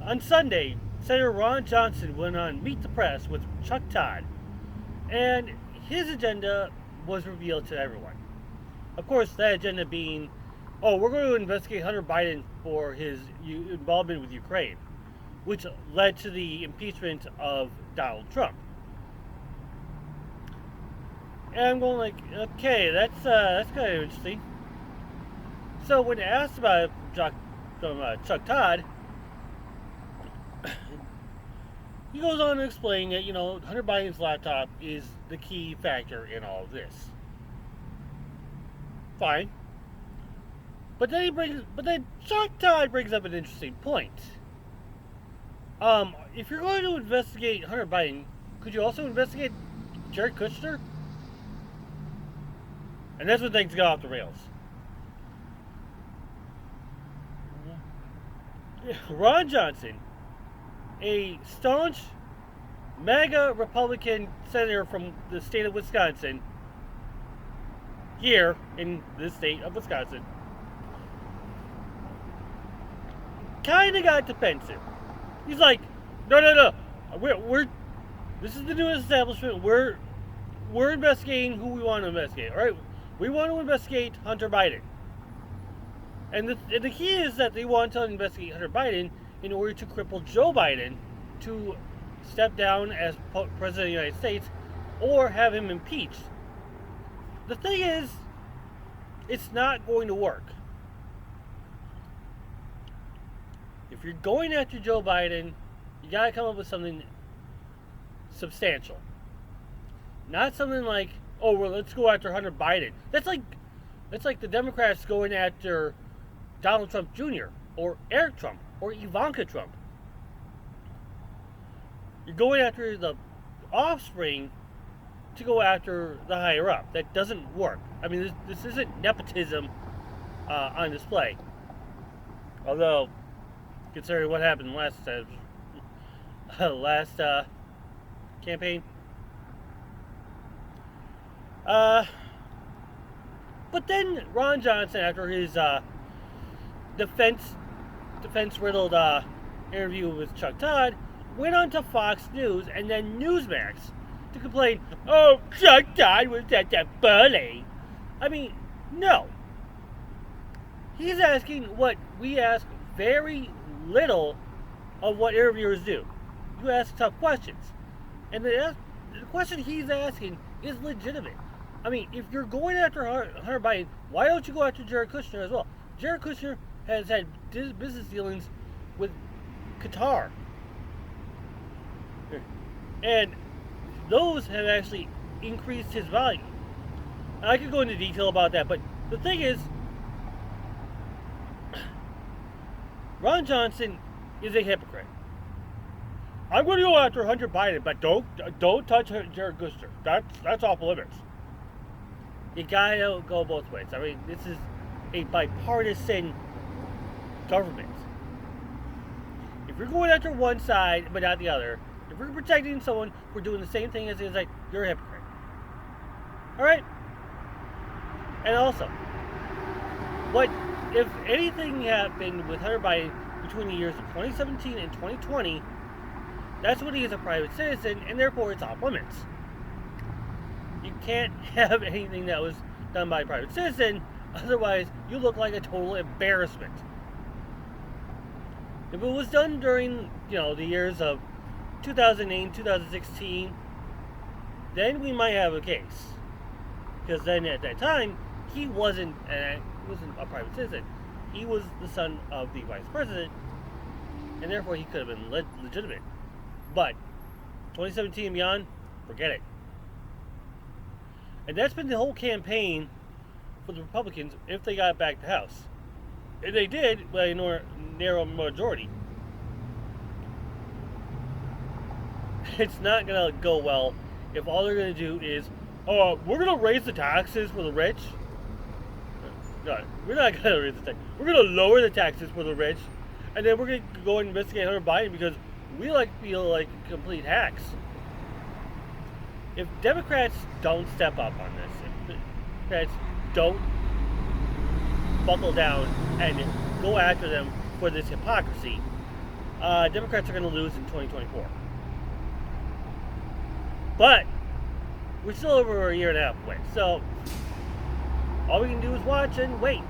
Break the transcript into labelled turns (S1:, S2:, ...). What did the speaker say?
S1: On Sunday, Senator Ron Johnson went on Meet the Press with Chuck Todd, and his agenda was revealed to everyone. Of course, that agenda being, oh, we're going to investigate Hunter Biden for his involvement with Ukraine, which led to the impeachment of Donald Trump. And I'm going like, okay, that's kind of interesting. So when asked about it from Chuck Todd, he goes on to explain that, Hunter Biden's laptop is the key factor in all of this. Fine. But then Chuck Todd brings up an interesting point. If you're going to investigate Hunter Biden, could you also investigate Jared Kushner? And that's when things got off the rails. Ron Johnson, a staunch MAGA Republican senator from the state of Wisconsin, here in the state of Wisconsin, kind of got defensive. He's like, no, we're this is the new establishment. We're investigating who we want to investigate. All right, we want to investigate Hunter Biden. And the key is that they want to investigate Hunter Biden in order to cripple Joe Biden to step down as President of the United States or have him impeached. The thing is, it's not going to work. If you're going after Joe Biden, you got to come up with something substantial. Not something like, oh, well, let's go after Hunter Biden. That's like the Democrats going after Donald Trump Jr. or Eric Trump or Ivanka Trump. You're going after the offspring to go after the higher up. That doesn't work. I mean, this isn't nepotism on display. Although, considering what happened last campaign. But then Ron Johnson, after his defense-riddled interview with Chuck Todd, went on to Fox News and then Newsmax to complain, oh, Chuck Todd was such a bully. I mean, no. He's asking what we ask very little of what interviewers do. You ask tough questions. And the question he's asking is legitimate. I mean, if you're going after Hunter Biden, why don't you go after Jared Kushner as well? Jared Kushner has had business dealings with Qatar. And those have actually increased his value. And I could go into detail about that, but the thing is, Ron Johnson is a hypocrite. I'm going to go after Hunter Biden, but don't touch Jared Kushner. That's off limits. You gotta go both ways. I mean, this is a bipartisan government. If you're going after one side but not the other, if you're protecting someone for doing the same thing as the other side, you're a hypocrite. All right. And also, what if anything happened with Hunter Biden between the years of 2017 and 2020? That's when he is a private citizen, and therefore it's off limits. You can't have anything that was done by a private citizen, otherwise you look like a total embarrassment. If it was done during, the years of 2008, 2016, then we might have a case. Because then at that time, he wasn't a private citizen. He was the son of the vice president, and therefore he could have been legitimate. But 2017 and beyond, forget it. And that's been the whole campaign for the Republicans if they got back to the House. And they did by a narrow majority. It's not going to go well if all they're going to do is, we're going to raise the taxes for the rich. No, we're not going to raise the taxes. We're going to lower the taxes for the rich. And then we're going to go and investigate Hunter Biden because we feel like complete hacks. If Democrats don't step up on this, if Democrats don't buckle down and go after them for this hypocrisy, Democrats are going to lose in 2024. But we're still over a year and a half away. So all we can do is watch and wait.